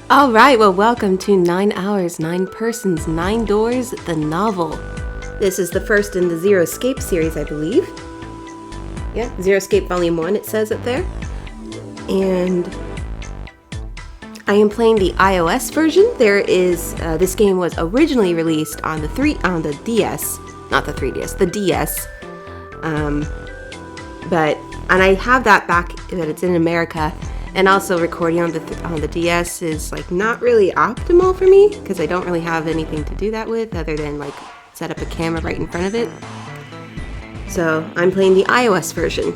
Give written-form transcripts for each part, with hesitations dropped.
All right, well, welcome to 9 Hours, 9 Persons, 9 Doors, the novel. This is the first in the Zero Escape series, I believe. Yeah, Zero Escape Volume 1, it says it there. And I am playing the iOS version. There is, this game was originally released on the DS, not the 3DS, the DS. And I have that back, that it's in America. And also recording on the DS is like not really optimal for me because I don't really have anything to do that with other than like set up a camera right in front of it. So I'm playing the iOS version.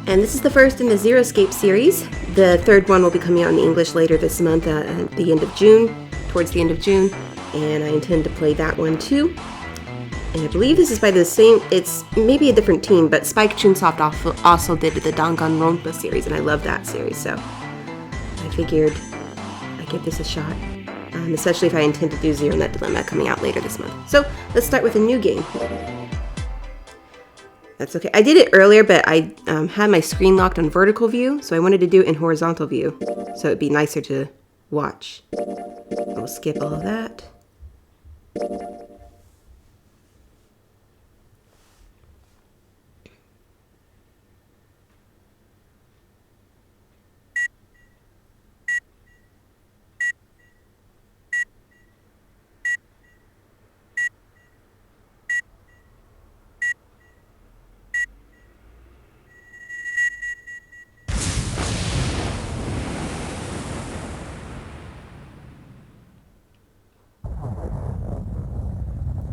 And this is the first in the Zero Escape series. The third one will be coming out in English later this month at the end of June, towards the end of June. And I intend to play that one too. And I believe this is by the same, it's maybe a different team, but Spike Chunsoft also did the Danganronpa series, and I love that series, so I figured I'd give this a shot, especially if I intend to do Zero Net Dilemma coming out later this month. So let's start with a new game. That's okay. I did it earlier, but I had my screen locked on vertical view, so I wanted to do it in horizontal view, so it'd be nicer to watch. We'll skip all of that.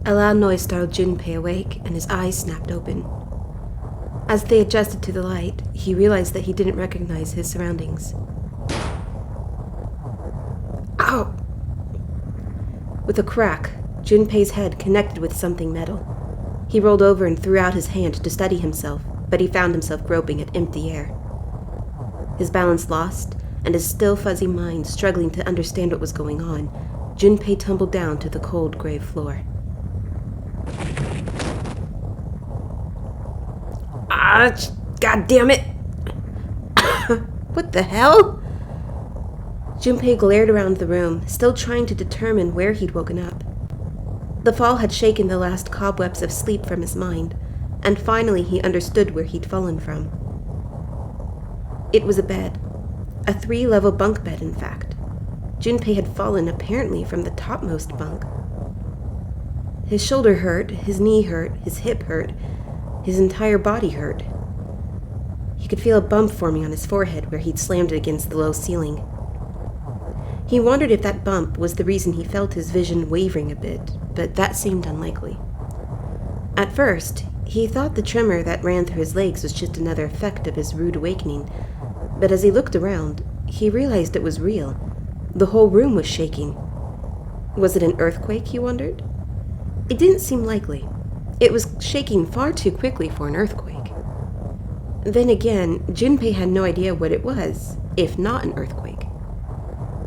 A loud noise startled Junpei awake, and his eyes snapped open. As they adjusted to the light, he realized that he didn't recognize his surroundings. Ow! With a crack, Junpei's head connected with something metal. He rolled over and threw out his hand to steady himself, but he found himself groping at empty air. His balance lost, and his still fuzzy mind struggling to understand what was going on, Junpei tumbled down to the cold gray floor. God damn it! What the hell? Junpei glared around the room, still trying to determine where he'd woken up. The fall had shaken the last cobwebs of sleep from his mind, and finally he understood where he'd fallen from. It was a bed. A 3-level bunk bed, in fact. Junpei had fallen apparently from the topmost bunk. His shoulder hurt, his knee hurt, his hip hurt, his entire body hurt. He could feel a bump forming on his forehead where he'd slammed it against the low ceiling. He wondered if that bump was the reason he felt his vision wavering a bit, but that seemed unlikely. At first, he thought the tremor that ran through his legs was just another effect of his rude awakening, but as he looked around, he realized it was real. The whole room was shaking. Was it an earthquake, he wondered? It didn't seem likely. It was shaking far too quickly for an earthquake. Then again, Junpei had no idea what it was, if not an earthquake.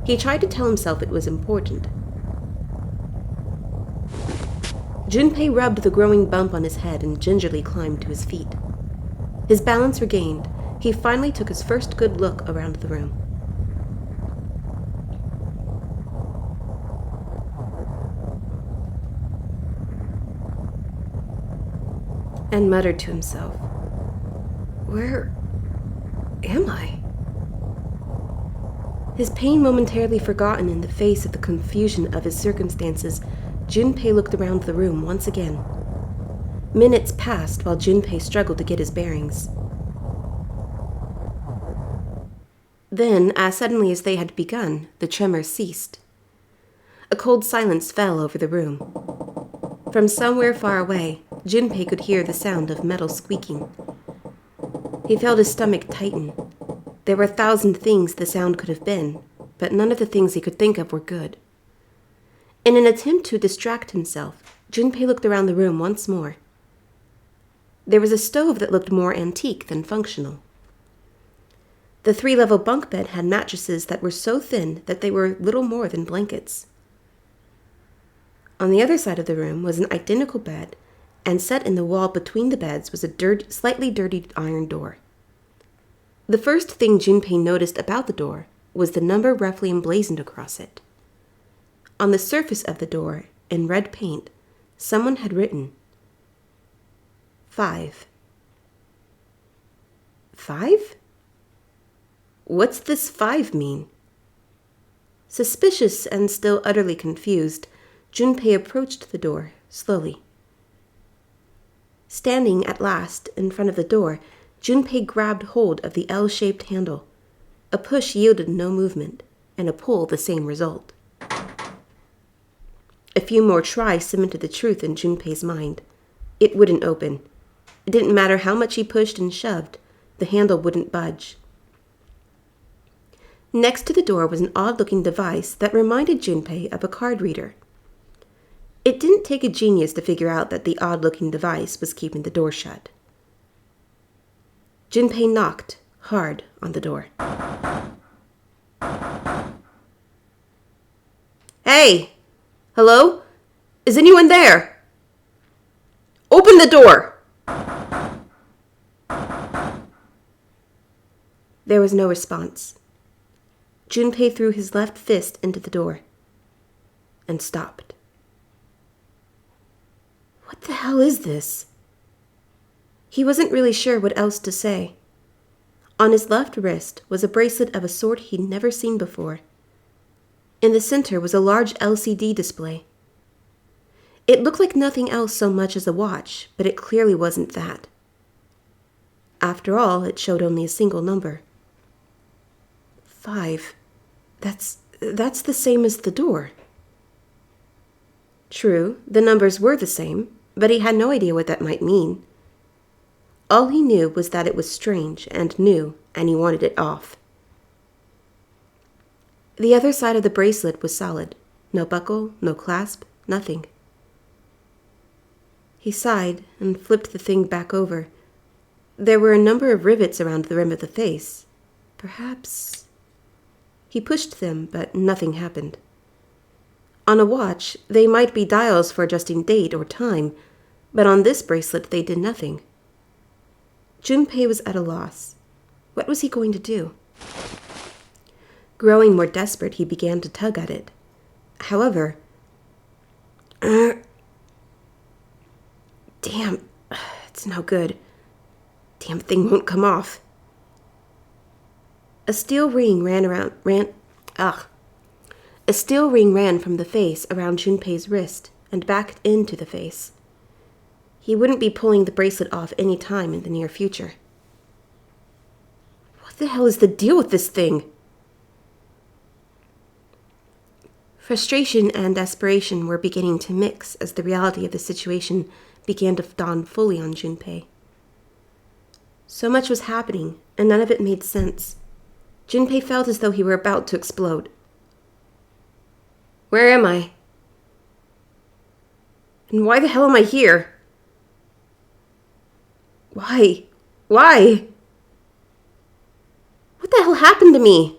He tried to tell himself it was important. Junpei rubbed the growing bump on his head and gingerly climbed to his feet. His balance regained, he finally took his first good look around the room. And muttered to himself, "Where am I?" His pain momentarily forgotten in the face of the confusion of his circumstances, Junpei looked around the room once again. Minutes passed while Junpei struggled to get his bearings. Then, as suddenly as they had begun, the tremor ceased. A cold silence fell over the room. From somewhere far away, Junpei could hear the sound of metal squeaking. He felt his stomach tighten. There were 1,000 things the sound could have been, but none of the things he could think of were good. In an attempt to distract himself, Junpei looked around the room once more. There was a stove that looked more antique than functional. The 3-level bunk bed had mattresses that were so thin that they were little more than blankets. On the other side of the room was an identical bed, and set in the wall between the beds was a slightly dirtied iron door. The first thing Junpei noticed about the door was the number roughly emblazoned across it. On the surface of the door, in red paint, someone had written 5. 5? What's this 5 mean? Suspicious and still utterly confused, Junpei approached the door, slowly. Standing at last in front of the door, Junpei grabbed hold of the L-shaped handle. A push yielded no movement, and a pull the same result. A few more tries cemented the truth in Junpei's mind. It wouldn't open. It didn't matter how much he pushed and shoved, the handle wouldn't budge. Next to the door was an odd-looking device that reminded Junpei of a card reader. It didn't take a genius to figure out that the odd-looking device was keeping the door shut. Junpei knocked hard on the door. Hey! Hello? Is anyone there? Open the door! There was no response. Junpei threw his left fist into the door and stopped. What the hell is this? He wasn't really sure what else to say. On his left wrist was a bracelet of a sort he'd never seen before. In the center was a large LCD display. It looked like nothing else so much as a watch, but it clearly wasn't that. After all, it showed only a single number. 5. That's the same as the door. True, the numbers were the same, but he had no idea what that might mean. All he knew was that it was strange and new, and he wanted it off. The other side of the bracelet was solid. No buckle, no clasp, nothing. He sighed and flipped the thing back over. There were a number of rivets around the rim of the face. Perhaps... He pushed them, but nothing happened. On a watch, they might be dials for adjusting date or time, but on this bracelet they did nothing. Junpei was at a loss. What was he going to do? Growing more desperate, he began to tug at it. However... Damn, it's no good. Damn thing won't come off. A steel ring ran from the face around Junpei's wrist and back into the face. He wouldn't be pulling the bracelet off any time in the near future. What the hell is the deal with this thing? Frustration and desperation were beginning to mix as the reality of the situation began to dawn fully on Junpei. So much was happening, and none of it made sense. Junpei felt as though he were about to explode. Where am I? And why the hell am I here? Why? Why? What the hell happened to me?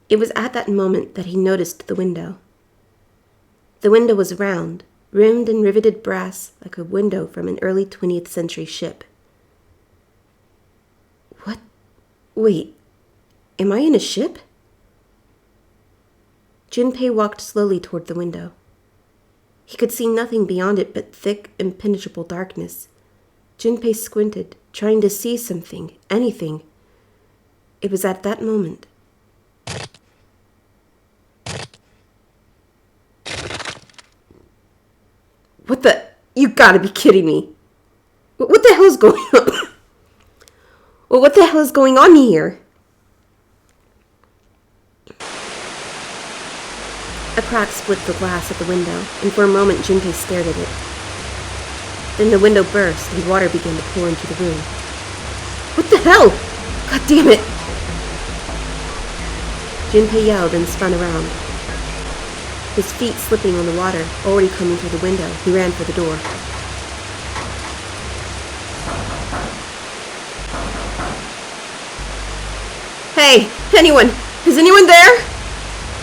It was at that moment that he noticed the window. The window was round, rimmed and riveted brass like a window from an early 20th century ship. What? Wait, am I in a ship? Junpei walked slowly toward the window. He could see nothing beyond it but thick, impenetrable darkness. Junpei squinted, trying to see something, anything. It was at that moment. What the? You gotta be kidding me. What the hell is going on? Well, what the hell is going on here? A crack split the glass at the window, and for a moment Junpei stared at it. Then the window burst, and water began to pour into the room. What the hell? God damn it! Junpei yelled and spun around. His feet slipping on the water, already coming through the window, he ran for the door. Hey, anyone! Is anyone there?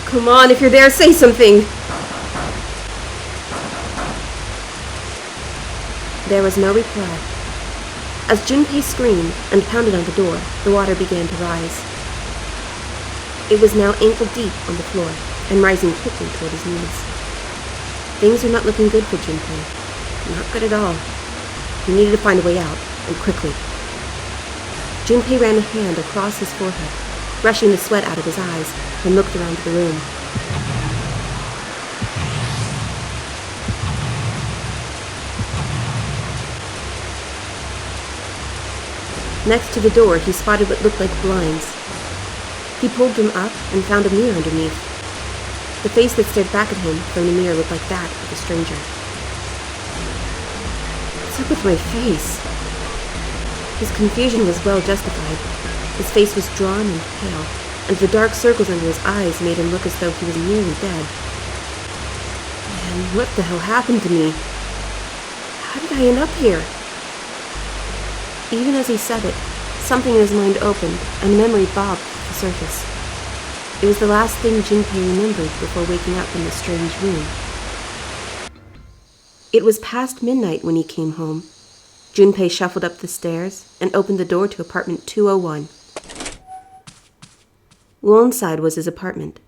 Come on, if you're there, say something! There was no reply. As Junpei screamed and pounded on the door, the water began to rise. It was now ankle-deep on the floor and rising quickly toward his knees. Things were not looking good for Junpei. Not good at all. He needed to find a way out, and quickly. Junpei ran a hand across his forehead, brushing the sweat out of his eyes, and looked around the room. Next to the door, he spotted what looked like blinds. He pulled them up and found a mirror underneath. The face that stared back at him from the mirror looked like that of a stranger. What's up with my face? His confusion was well justified. His face was drawn and pale, and the dark circles under his eyes made him look as though he was nearly dead. Man, what the hell happened to me? How did I end up here? Even as he said it, something in his mind opened, and a memory bobbed to the surface. It was the last thing Junpei remembered before waking up in the strange room. It was past midnight when he came home. Junpei shuffled up the stairs and opened the door to apartment 201. Well, inside was his apartment,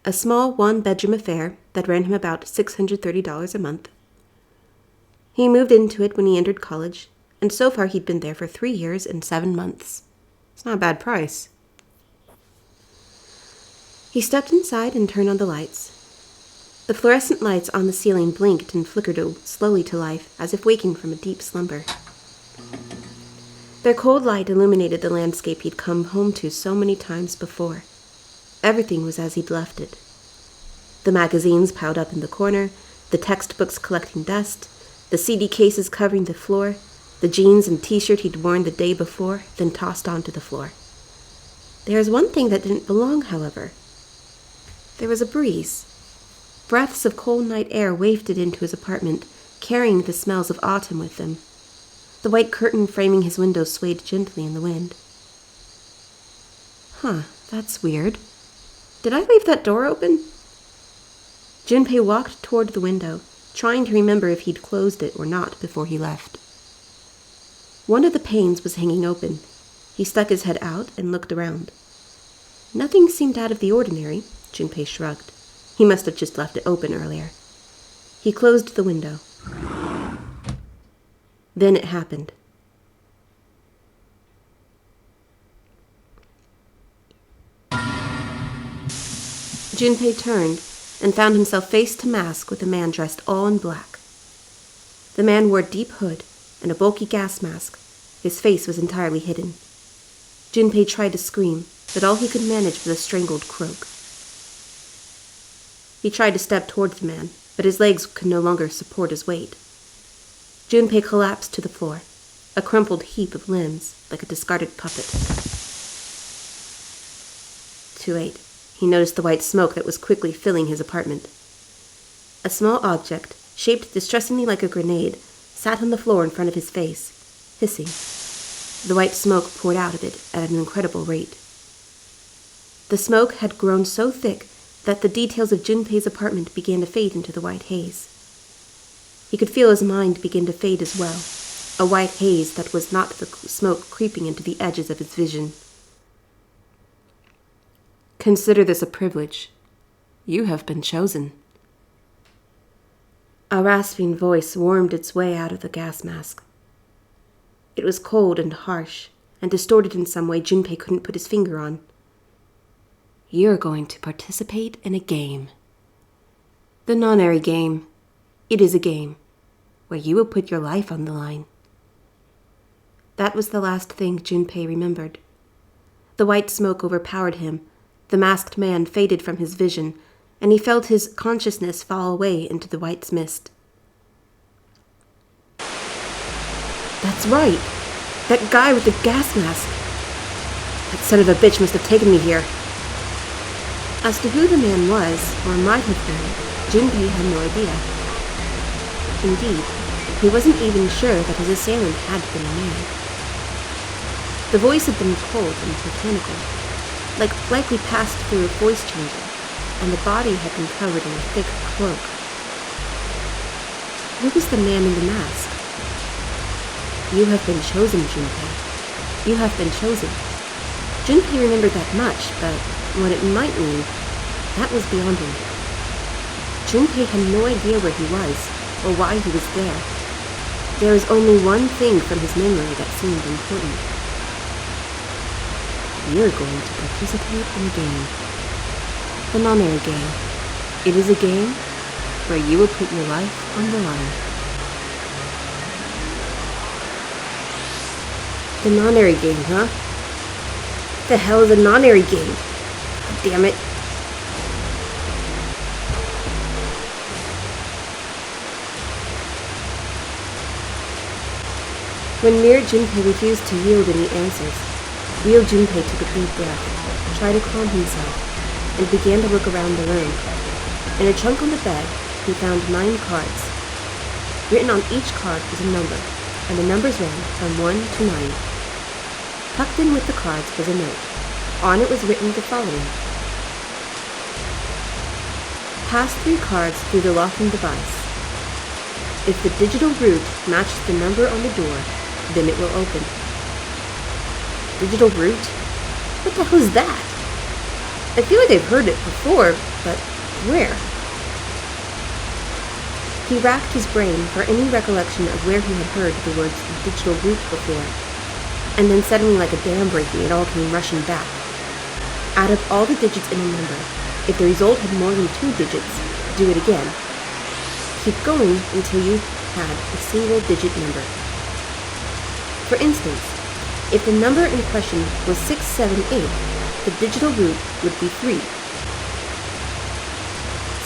a small one-bedroom affair that ran him about $630 a month. He moved into it when he entered college, and so far he'd been there for 3 years and 7 months. It's not a bad price. He stepped inside and turned on the lights. The fluorescent lights on the ceiling blinked and flickered slowly to life, as if waking from a deep slumber. Their cold light illuminated the landscape he'd come home to so many times before. Everything was as he'd left it. The magazines piled up in the corner, the textbooks collecting dust, the CD cases covering the floor, the jeans and t-shirt he'd worn the day before, then tossed onto the floor. There was one thing that didn't belong, however. There was a breeze. Breaths of cold night air wafted into his apartment, carrying the smells of autumn with them. The white curtain framing his window swayed gently in the wind. Huh, that's weird. Did I leave that door open? Junpei walked toward the window, trying to remember if he'd closed it or not before he left. One of the panes was hanging open. He stuck his head out and looked around. Nothing seemed out of the ordinary. Junpei shrugged. He must have just left it open earlier. He closed the window. Then it happened. Junpei turned and found himself face to mask with a man dressed all in black. The man wore a deep hood and a bulky gas mask. His face was entirely hidden. Junpei tried to scream, but all he could manage was a strangled croak. He tried to step toward the man, but his legs could no longer support his weight. Junpei collapsed to the floor, a crumpled heap of limbs, like a discarded puppet. Too late. He noticed the white smoke that was quickly filling his apartment. A small object, shaped distressingly like a grenade, sat on the floor in front of his face, hissing. The white smoke poured out of it at an incredible rate. The smoke had grown so thick that the details of Junpei's apartment began to fade into the white haze. He could feel his mind begin to fade as well, a white haze that was not the smoke creeping into the edges of his vision. Consider this a privilege. You have been chosen. A rasping voice wormed its way out of the gas mask. It was cold and harsh, and distorted in some way Junpei couldn't put his finger on. You're going to participate in a game. The non-airy game. It is a game, where you will put your life on the line. That was the last thing Junpei remembered. The white smoke overpowered him, the masked man faded from his vision, and he felt his consciousness fall away into the white mist. That's right! That guy with the gas mask! That son of a bitch must have taken me here. As to who the man was, or might have been, Junpei had no idea. Indeed, he wasn't even sure that his assailant had been a man. The voice had been cold and mechanical, like likely passed through a voice changer, and the body had been covered in a thick cloak. Who was the man in the mask? You have been chosen, Junpei. You have been chosen. Junpei remembered that much, but what it might mean, that was beyond him. Junpei had no idea where he was, or why he was there. There was only one thing from his memory that seemed important. You're going to participate in a game. The non-air game. It is a game where you will put your life on the line. The non-airy game, huh? The hell is a non-airy game? Damn it. When Mirror Junpei refused to yield any answers, real Junpei took a deep breath, tried to calm himself, and began to look around the room. In a chunk on the bed, he found 9 cards. Written on each card was a number, and the numbers ran from 1 to 9. Tucked in with the cards was a note. On it was written the following. Pass 3 cards through the locking device. If the digital root matches the number on the door, then it will open. Digital root? What the hell is that? I feel like I've heard it before, but where? He racked his brain for any recollection of where he had heard the words digital root before. And then suddenly, like a dam breaking, it all came rushing back. Add up all the digits in a number. If the result had more than 2 digits, do it again. Keep going until you had a single digit number. For instance, if the number in question was 678, the digital root would be 3.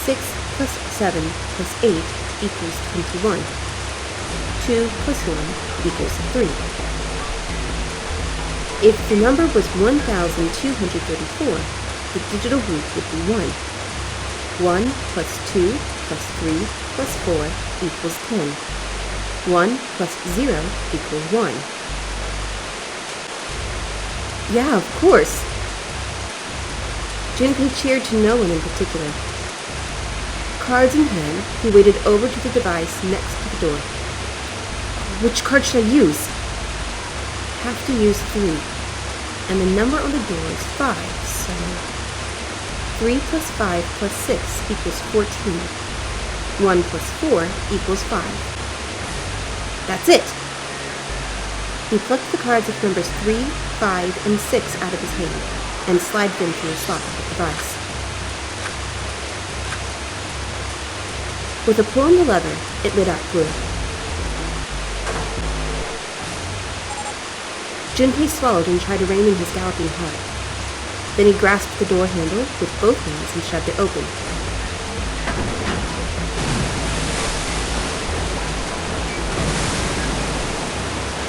6 plus 7 plus 8 equals 21. 2 plus 1 equals 3. If the number was 1,234, the digital root would be 1. 1 plus 2 plus 3 plus 4 equals 10. 1 plus 0 equals 1. Yeah, of course. Junpei cheered to no one in particular. Cards in hand, he waded over to the device next to the door. Which card should I use? Have to use 3. And the number on the door is 5, so 3 plus 5 plus 6 equals 14. 1 plus 4 equals 5. That's it! He plucked the cards of numbers 3, 5, and 6 out of his hand and slid them through a slot of the device. With a pull on the lever, it lit up blue. Junpei swallowed and tried to rein in his galloping heart. Then he grasped the door handle with both hands and shoved it open.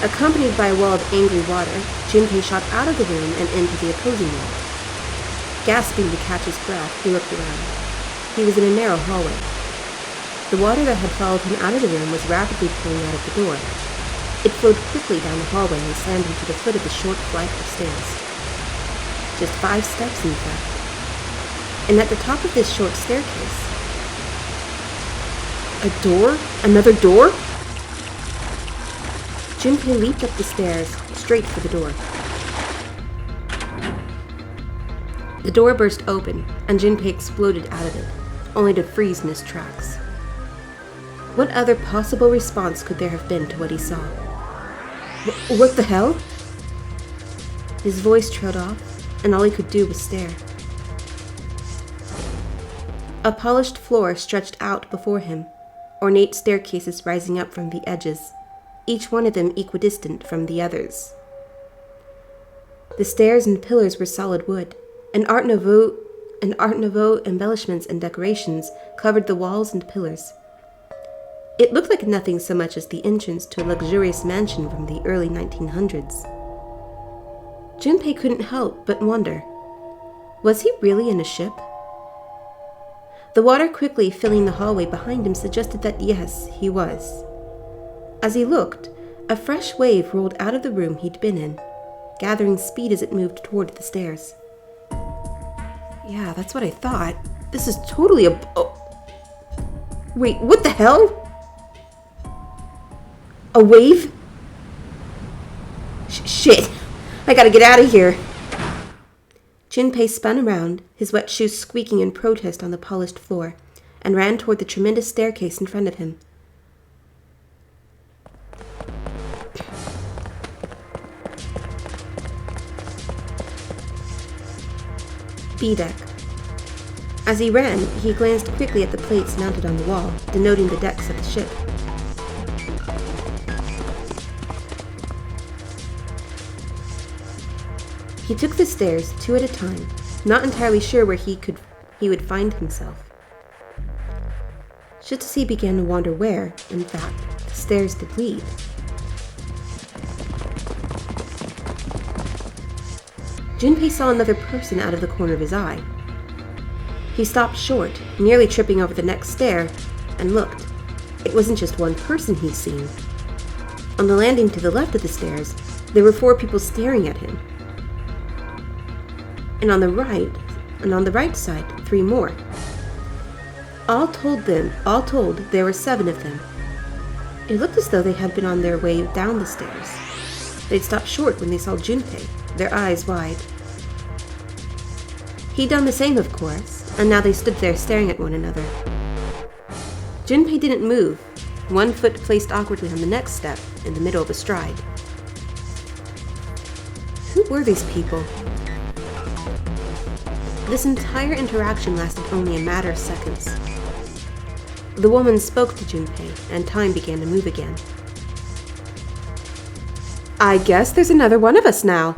Accompanied by a wall of angry water, Junpei shot out of the room and into the opposing wall. Gasping to catch his breath, he looked around. He was in a narrow hallway. The water that had followed him out of the room was rapidly pouring out of the door. It flowed quickly down the hallway and slammed him to the foot of the short flight of stairs. Just 5 steps, in fact. And at the top of this short staircase... A door? Another door? Junpei leaped up the stairs, straight for the door. The door burst open, and Junpei exploded out of it, only to freeze in his tracks. What other possible response could there have been to what he saw? What the hell? His voice trailed off, and all he could do was stare. A polished floor stretched out before him, ornate staircases rising up from the edges, each one of them equidistant from the others. The stairs and pillars were solid wood, and Art Nouveau embellishments and decorations covered the walls and pillars. It looked like nothing so much as the entrance to a luxurious mansion from the early 1900s. Junpei couldn't help but wonder, was he really in a ship? The water quickly filling the hallway behind him suggested that yes, he was. As he looked, a fresh wave rolled out of the room he'd been in, gathering speed as it moved toward the stairs. Yeah, that's what I thought. This is totally a... Oh. Wait, what the hell? A wave? Shit! I gotta get out of here! Junpei spun around, his wet shoes squeaking in protest on the polished floor, and ran toward the tremendous staircase in front of him. B-deck. As he ran, he glanced quickly at the plates mounted on the wall, denoting the decks of the ship. He took the stairs 2 at a time, not entirely sure where he would find himself. Just as he began to wonder where, in fact, the stairs did lead. Junpei saw another person out of the corner of his eye. He stopped short, nearly tripping over the next stair, and looked. It wasn't just one person he'd seen. On the landing to the left of the stairs, there were 4 people staring at him. And on the right side, 3 more. All told, there were 7 of them. It looked as though they had been on their way down the stairs. They'd stopped short when they saw Junpei, their eyes wide. He'd done the same, of course, and now they stood there staring at one another. Junpei didn't move, one foot placed awkwardly on the next step, in the middle of a stride. Who were these people? This entire interaction lasted only a matter of seconds. The woman spoke to Junpei, and time began to move again. I guess there's another one of us now.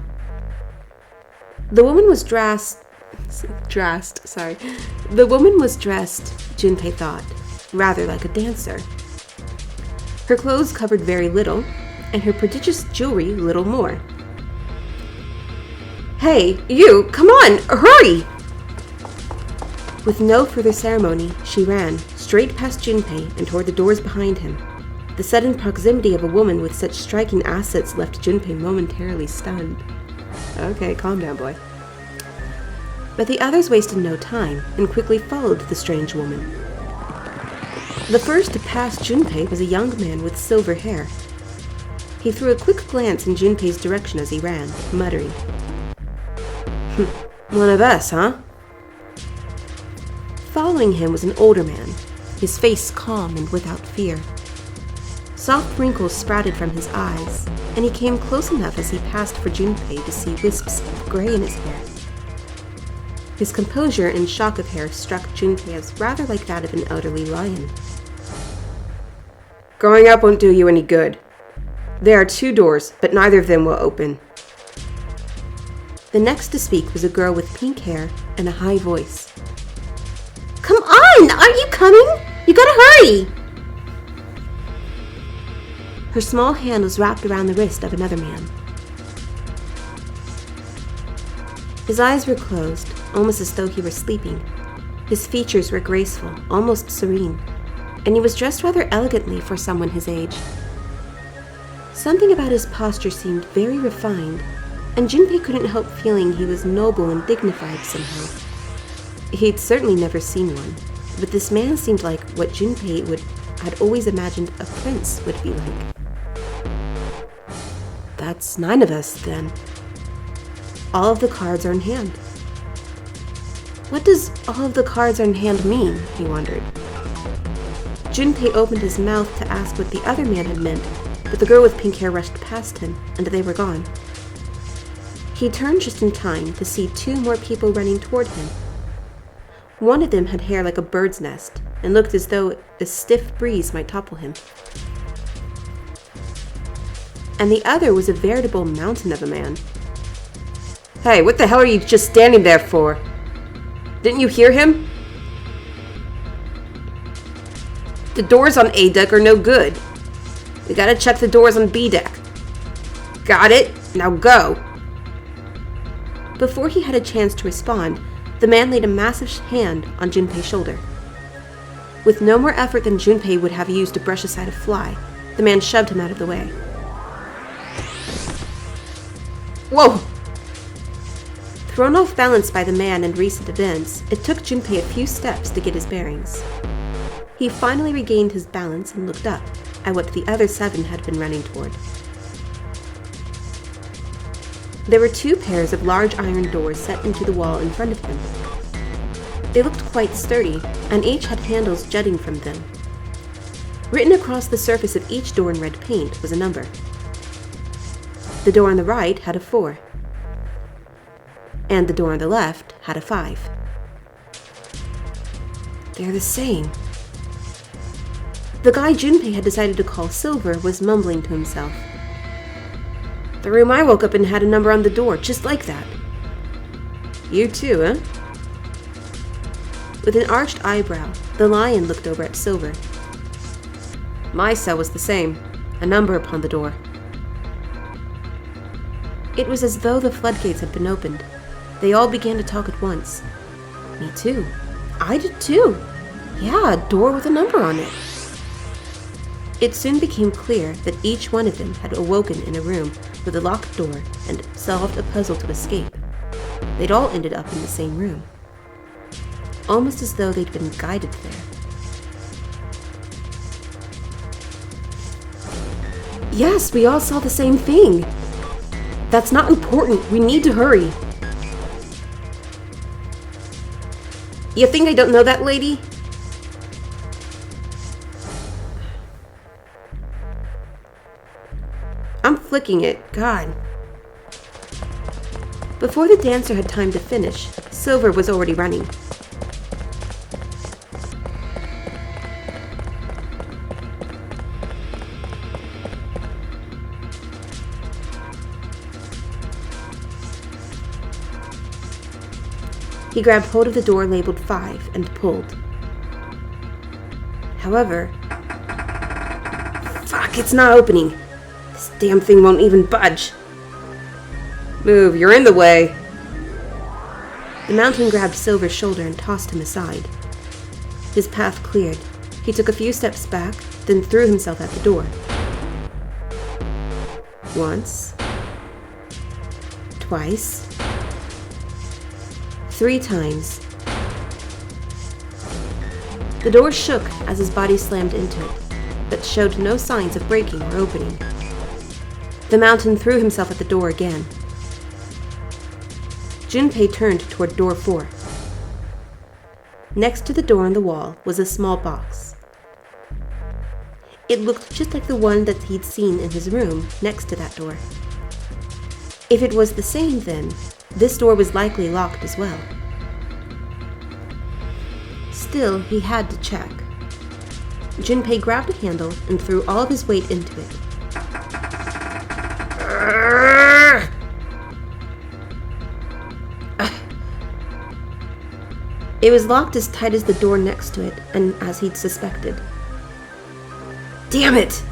The woman was dressed, Junpei thought, rather like a dancer. Her clothes covered very little, and her prodigious jewelry little more. Hey, you, come on, hurry! With no further ceremony, she ran, straight past Junpei and toward the doors behind him. The sudden proximity of a woman with such striking assets left Junpei momentarily stunned. Okay, calm down, boy. But the others wasted no time and quickly followed the strange woman. The first to pass Junpei was a young man with silver hair. He threw a quick glance in Junpei's direction as he ran, muttering, One of us, huh? Following him was an older man, his face calm and without fear. Soft wrinkles sprouted from his eyes, and he came close enough as he passed for Junpei to see wisps of gray in his hair. His composure and shock of hair struck Junpei as rather like that of an elderly lion. Going up won't do you any good. There are 2 doors, but neither of them will open. The next to speak was a girl with pink hair and a high voice. Come on! Aren't you coming? You gotta hurry! Her small hand was wrapped around the wrist of another man. His eyes were closed, almost as though he were sleeping. His features were graceful, almost serene, and he was dressed rather elegantly for someone his age. Something about his posture seemed very refined, and Junpei couldn't help feeling he was noble and dignified somehow. He'd certainly never seen one, but this man seemed like what Junpei had always imagined a prince would be like. That's 9 of us, then. All of the cards are in hand. What does all of the cards are in hand mean, he wondered. Junpei opened his mouth to ask what the other man had meant, but the girl with pink hair rushed past him, and they were gone. He turned just in time to see 2 more people running toward him. One of them had hair like a bird's nest, and looked as though a stiff breeze might topple him. And the other was a veritable mountain of a man. Hey, what the hell are you just standing there for? Didn't you hear him? The doors on A deck are no good. We gotta check the doors on B deck. Got it? Now go. Before he had a chance to respond, the man laid a massive hand on Junpei's shoulder. With no more effort than Junpei would have used to brush aside a fly, the man shoved him out of the way. Whoa! Thrown off balance by the man and recent events, it took Junpei a few steps to get his bearings. He finally regained his balance and looked up at what the other 7 had been running toward. There were 2 pairs of large iron doors set into the wall in front of him. They looked quite sturdy, and each had handles jutting from them. Written across the surface of each door in red paint was a number. The door on the right had a 4, and the door on the left had a 5. They're the same. The guy Junpei had decided to call Silver was mumbling to himself. The room I woke up in had a number on the door, just like that. You too, huh? With an arched eyebrow, the lion looked over at Silver. My cell was the same, a number upon the door. It was as though the floodgates had been opened. They all began to talk at once. Me too. I did too. Yeah, a door with a number on it. It soon became clear that each one of them had awoken in a room with a locked door and solved a puzzle to escape. They'd all ended up in the same room, almost as though they'd been guided there. Yes, we all saw the same thing. That's not important. We need to hurry. You think I don't know that, lady? I'm flicking it. God. Before the dancer had time to finish, Silver was already running. He grabbed hold of the door labeled 5 and pulled. However, fuck, it's not opening. This damn thing won't even budge. Move, you're in the way. The mountain grabbed Silver's shoulder and tossed him aside. His path cleared. He took a few steps back, then threw himself at the door. Once. Twice. 3 times. The door shook as his body slammed into it, but showed no signs of breaking or opening. The mountain threw himself at the door again. Junpei turned toward door 4. Next to the door on the wall was a small box. It looked just like the one that he'd seen in his room next to that door. If it was the same, then this door was likely locked as well. Still, he had to check. Junpei grabbed a handle and threw all of his weight into it. It was locked as tight as the door next to it, and as he'd suspected. Damn it!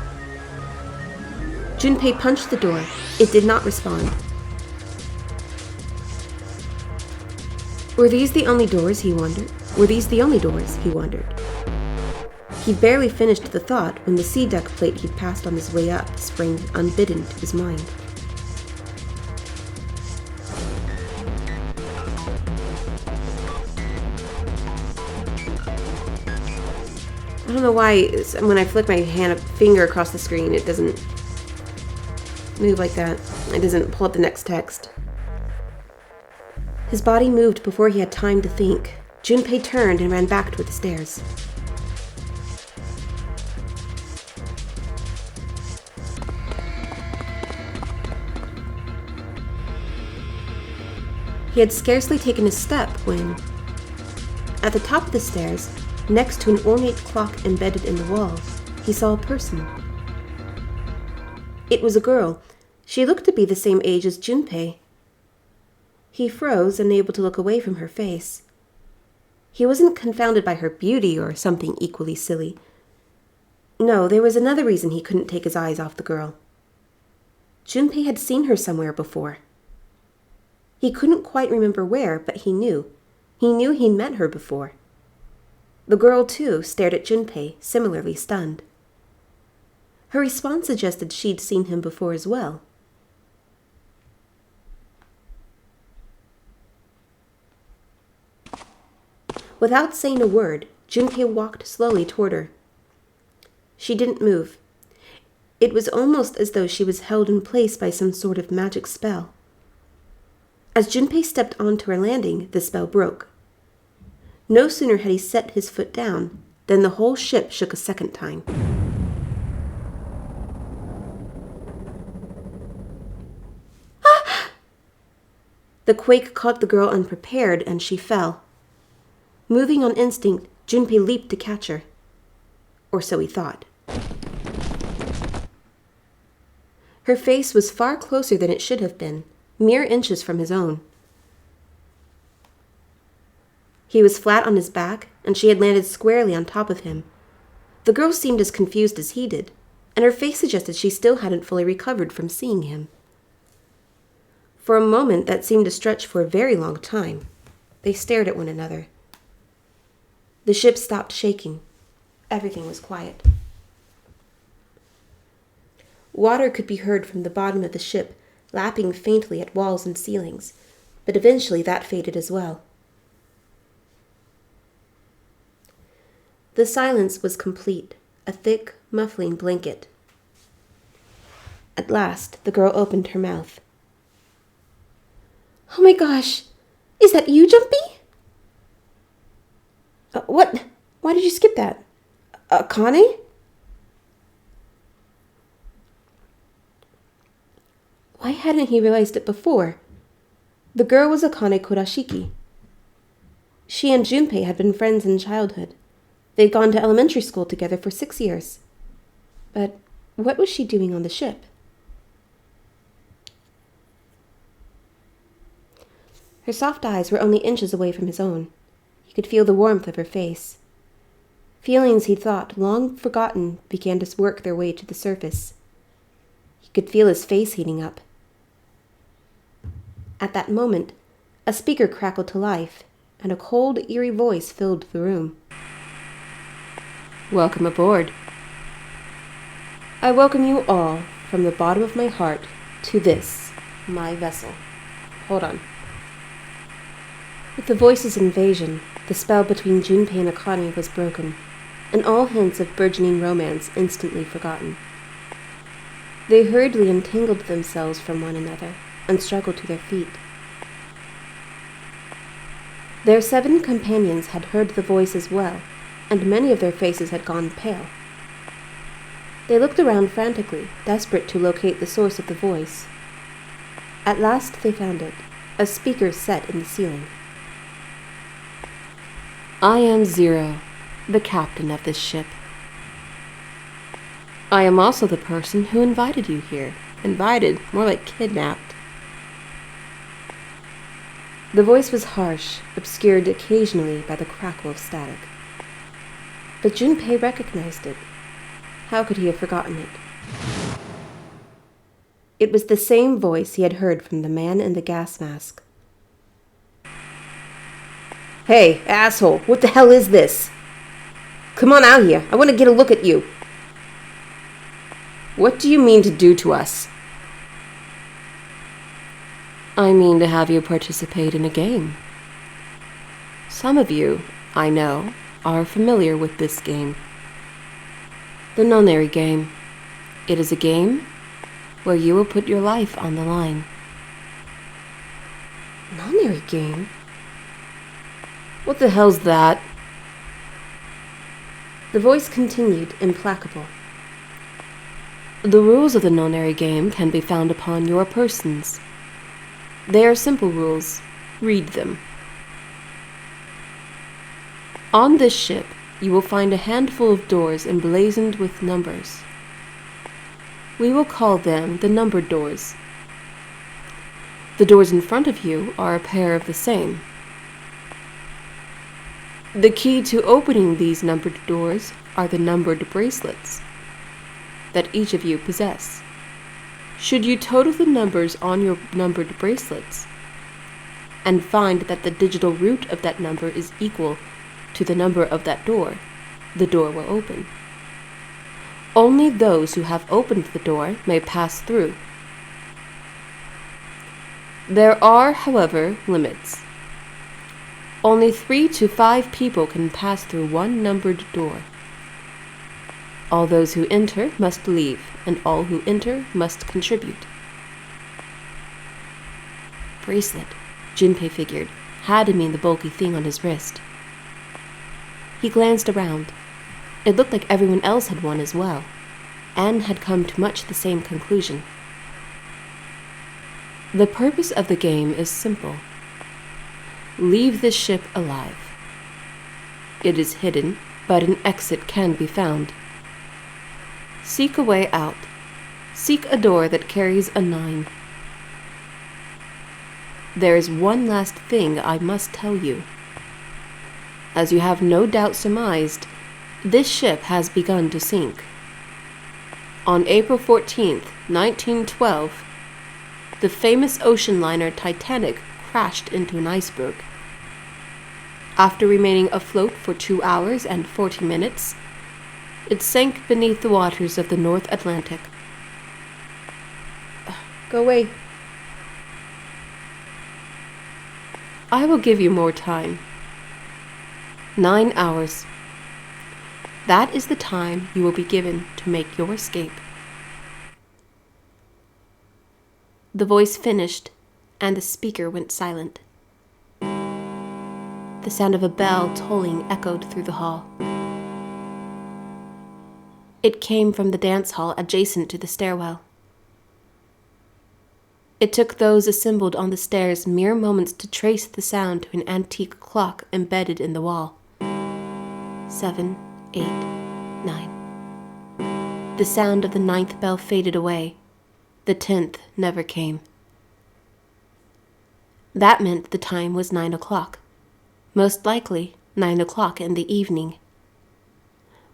Junpei punched the door. It did not respond. Were these the only doors, he wondered? He barely finished the thought when the sea duck plate he'd passed on his way up sprang unbidden to his mind. I don't know why when I flick my finger across the screen, it doesn't move like that. It doesn't pull up the next text. His body moved before he had time to think. Junpei turned and ran back toward the stairs. He had scarcely taken a step when, at the top of the stairs, next to an ornate clock embedded in the wall, he saw a person. It was a girl. She looked to be the same age as Junpei. He froze, unable to look away from her face. He wasn't confounded by her beauty or something equally silly. No, there was another reason he couldn't take his eyes off the girl. Junpei had seen her somewhere before. He couldn't quite remember where, but he knew. He knew he'd met her before. The girl, too, stared at Junpei, similarly stunned. Her response suggested she'd seen him before as well. Without saying a word, Junpei walked slowly toward her. She didn't move. It was almost as though she was held in place by some sort of magic spell. As Junpei stepped onto her landing, the spell broke. No sooner had he set his foot down than the whole ship shook a second time. Ah! The quake caught the girl unprepared, and she fell. Moving on instinct, Junpei leaped to catch her. Or so he thought. Her face was far closer than it should have been, mere inches from his own. He was flat on his back, and she had landed squarely on top of him. The girl seemed as confused as he did, and her face suggested she still hadn't fully recovered from seeing him. For a moment that seemed to stretch for a very long time, they stared at one another. The ship stopped shaking. Everything was quiet. Water could be heard from the bottom of the ship, lapping faintly at walls and ceilings, but eventually that faded as well. The silence was complete, a thick, muffling blanket. At last, the girl opened her mouth. "Oh my gosh! Is that you, Junpei?" What? Why did you skip that? Akane? Why hadn't he realized it before? The girl was Akane Kurashiki. She and Junpei had been friends in childhood. They'd gone to elementary school together for 6 years. But what was she doing on the ship? Her soft eyes were only inches away from his own. He could feel the warmth of her face. Feelings he'd thought long forgotten began to work their way to the surface. He could feel his face heating up. At that moment, a speaker crackled to life, and a cold, eerie voice filled the room. "Welcome aboard. I welcome you all from the bottom of my heart to this, my vessel." Hold on. With the voice's invasion, the spell between Junpei and Akane was broken, and all hints of burgeoning romance instantly forgotten. They hurriedly entangled themselves from one another and struggled to their feet. Their 7 companions had heard the voice as well, and many of their faces had gone pale. They looked around frantically, desperate to locate the source of the voice. At last they found it, a speaker set in the ceiling. "I am Zero, the captain of this ship. I am also the person who invited you here. Invited, more like kidnapped." The voice was harsh, obscured occasionally by the crackle of static. But Junpei recognized it. How could he have forgotten it? It was the same voice he had heard from the man in the gas mask. "Hey, asshole, what the hell is this? Come on out here, I want to get a look at you." "What do you mean to do to us?" "I mean to have you participate in a game. Some of you, I know, are familiar with this game. The Nonary game. It is a game where you will put your life on the line." "Nonary game? What the hell's that?" The voice continued, implacable. "The rules of the Nonary game can be found upon your persons. They are simple rules. Read them. On this ship, you will find a handful of doors emblazoned with numbers. We will call them the numbered doors. The doors in front of you are a pair of the same. The key to opening these numbered doors are the numbered bracelets that each of you possess. Should you total the numbers on your numbered bracelets and find that the digital root of that number is equal to the number of that door, the door will open. Only those who have opened the door may pass through. There are, however, limits. Only 3 to 5 people can pass through one numbered door. All those who enter must leave, and all who enter must contribute." Bracelet. Junpei figured, had to mean the bulky thing on his wrist. He glanced around. It looked like everyone else had won as well, and had come to much the same conclusion. The purpose of the game is simple. Leave this ship alive. It is hidden, but an exit can be found. Seek a way out. Seek a door that carries a 9. There is one last thing I must tell you. As you have no doubt surmised, this ship has begun to sink. On April 14th, 1912, the famous ocean liner Titanic crashed into an iceberg. After remaining afloat for 2 hours and 40 minutes, it sank beneath the waters of the North Atlantic. Go away. I will give you more time. 9 hours. That is the time you will be given to make your escape. The voice finished, and the speaker went silent. The sound of a bell tolling echoed through the hall. It came from the dance hall adjacent to the stairwell. It took those assembled on the stairs mere moments to trace the sound to an antique clock embedded in the wall. 7, 8, 9. The sound of the 9th bell faded away. The 10th never came. That meant the time was 9 o'clock. Most likely 9 o'clock in the evening.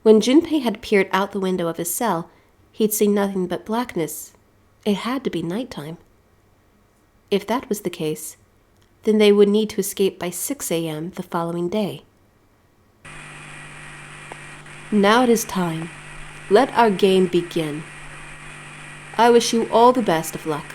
When Junpei had peered out the window of his cell, he'd seen nothing but blackness. It had to be nighttime. If that was the case, then they would need to escape by 6 a.m. the following day. Now it is time. Let our game begin. I wish you all the best of luck.